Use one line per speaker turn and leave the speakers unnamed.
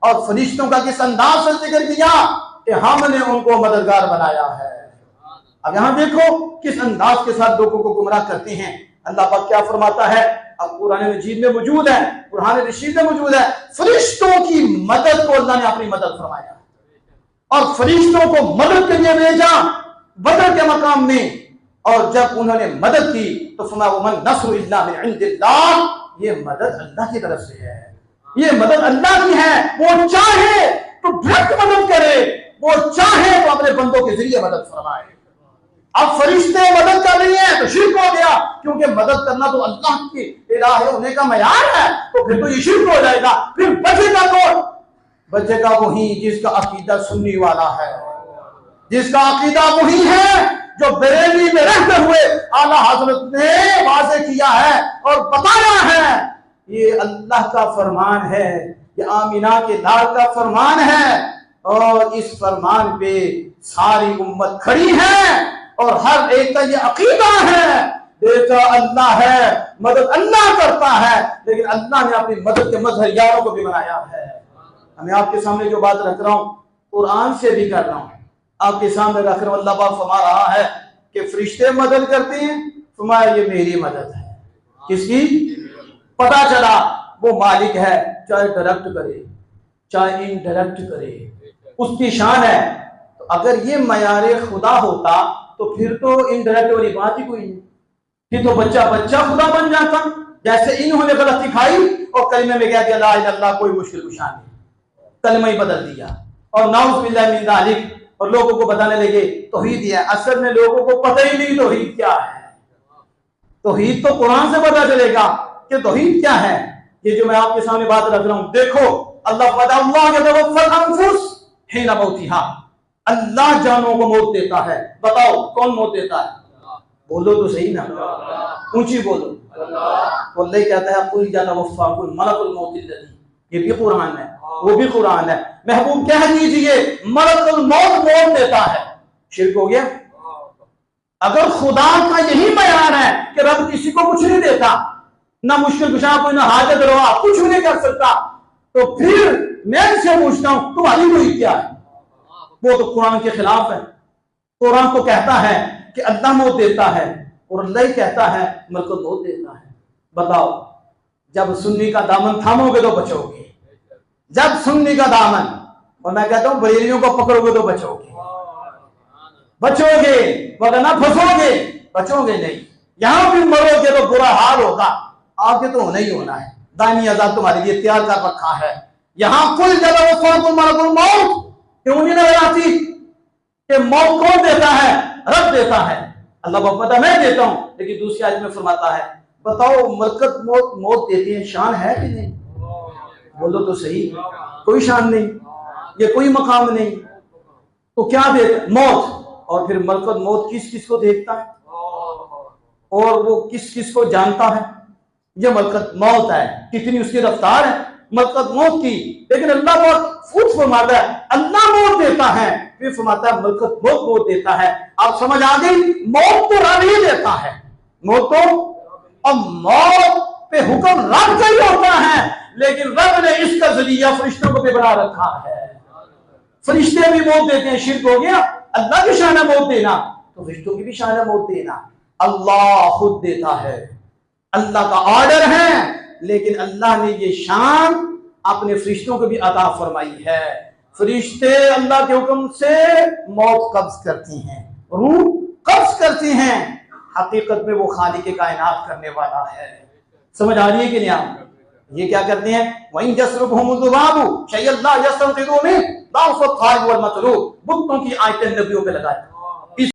और फरिश्तों का किस अंदाज से जिक्र किया कि हमने उनको मददगार बनाया है। अब यहां देखो किस अंदाज के साथ लोगों को गुमराह करते हैं। अल्लाह पाक क्या फरमाता है, अब कुरान मजीद में मौजूद है, कुरान रशीद में मौजूद है, फरिश्तों की मदद को अल्लाह ने अपनी मदद फरमाया और फरिश्तों को मदद के लिए भेजा बदर के मकाम में। और जब उन्होंने मदद की तो फरमाया वमन नस्रु इल्ला मिन इंदिल्लाह, ये मदद अल्लाह की तरफ से है, ये मदद अल्लाह की है। वो चाहे तो डायरेक्ट मदद करे, वो चाहे तो अपने बंदों के जरिए मदद फरमाए। अब फरिश्ते मदद कर रही है तो शिर्क हो गया, क्योंकि मदद करना तो अल्लाह की इलाही होने का मयार है, तो फिर तो ये शिर्क हो जाएगा। फिर बचेगा कौन? बचेगा वही जिसका अकीदा सुन्नी वाला है, जिसका अकीदा वही है जो बरेली में रहते हुए आला हजरत ने वाज़े किया है और बताया है ये अल्लाह का फरमान है, ये आमीना के लाल का फरमान है और इस फरमान पे सारी उम्मत खड़ी है और हर एक का ये अकीदा है, बेटा अल्लाह है, मदद अल्लाह करता है, लेकिन अल्लाह ने अपनी मदद के मजहर यारों को भी बनाया है। मैं आपके सामने जो बात रख रहा हूं कुरान से भी कर रहा हूं, आपके सामने रख रहा हूं। अल्लाह पाक फरमा रहा है कि फरिश्ते मदद करते हैं, फरमाया ये मेरी मदद है। किसकी? पता चला वो मालिक है, चाहे डायरेक्ट करे चाहे इनडायरेक्ट करे, उसकी शान है। तो अगर ये मयारे खुदा होता तो फिर तो इनडायरेक्ट वाली बात ही कोई नहीं, फिर तो बच्चा बच्चा खुदा बन जाता। जैसे इन्होंने गलती खाई और कलमे में कह दिया ला इलाहा इल्लल्लाह, कोई मुश्किल कुशा नहीं, कलमा ही बदल दिया और नाउज़ बिल्लाहि मिन ज़ालिक, और लोगों को बताने लगे तौहीद है। असल में लोगों को पता ही नहीं तौहीद क्या है। तौहीद तो कुरान से पता चलेगा कि तौहीद क्या है। ये जो मैं आपके सामने बात रख रहा हूं, देखो अल्लाह जानों को मौत देता है। बताओ कौन मौत देता है? बोलो तो सही ना, ऊंची बोलो। अल्लाह कहता है आपको मलकुल मौत, ये भी कुरान है, वो भी कुरान है। महबूब कह दीजिए मलकुल मौत मौत देता है। शिर्क हो गया। अगर खुदा का यही बयान है कि रब किसी को कुछ नहीं देता, ना मुश्किल कुशा कोई, ना हाजत रवा, कुछ नहीं कर सकता, तो फिर मैं इससे पूछता हूं तुम्हारी कोई क्या है? वो तो कुरान के खिलाफ है। कुरान तो कहता है कि अल्लाह मौत देता है और अल्लाह ही कहता है मलकुल मौत देता है। बताओ, जब सुन्नी का दामन थामोगे तो बचोगे, जब सुन्नी का दामन, और मैं कहता हूं बरेलियों को पकड़ोगे तो बचोगे, बचोगे, वरना फंसोगे, बचोगे नहीं। यहां भी मरोगे तो बुरा हाल होगा। आपके तो होना ही होना है, दानी अजाब तुम्हारे लिए तैयार कर रखा है। यहां कुल जगह मौत क्यों नहीं नजर आती कि मौत कौन देता है? रब देता है। अल्लाह को पता मैं देता हूं, लेकिन दूसरी आयत में फरमाता है बताओ मलकत मौत देती है, शान है कि नहीं? बोलो तो सही, कोई शान नहीं, ये कोई मकाम नहीं, तो क्या देता? मौत। और फिर मलकत मौत किस किस को देखता है और वो किस किस को जानता है? ये मलकत मौत है, कितनी उसकी रफ्तार है मलकत मौत की। लेकिन अल्लाह बहुत फूट फरमाता है अल्लाह मौत देता है, फिर फरमाता है मलकत मौत देता है। आप समझ आ गई? मौत तो रब ही देता है, मौत तो, और मौत पे हुक्म रब का ही होता है, लेकिन रब ने इसका जरिया फरिश्तों को भी बना रखा है। फरिश्ते भी मौत देते हैं। शिर्क हो गया। अल्लाह की शान है मौत देना, तो फरिश्तों की भी शान है मौत देना। अल्लाह खुद देता है, अल्लाह का ऑर्डर है, लेकिन अल्लाह ने ये शान अपने फरिश्तों को भी अता फरमाई है। फरिश्ते अल्लाह के हुक्म से मौत कब्ज करती हैं, रूह कब्ज करती हैं। हकीकत में वो खालिक कायनात करने वाला है। समझ आ रही है कि नहीं? आप ये क्या करते हैं? वहीं बुतों की आयतें नबियों पे लगाए,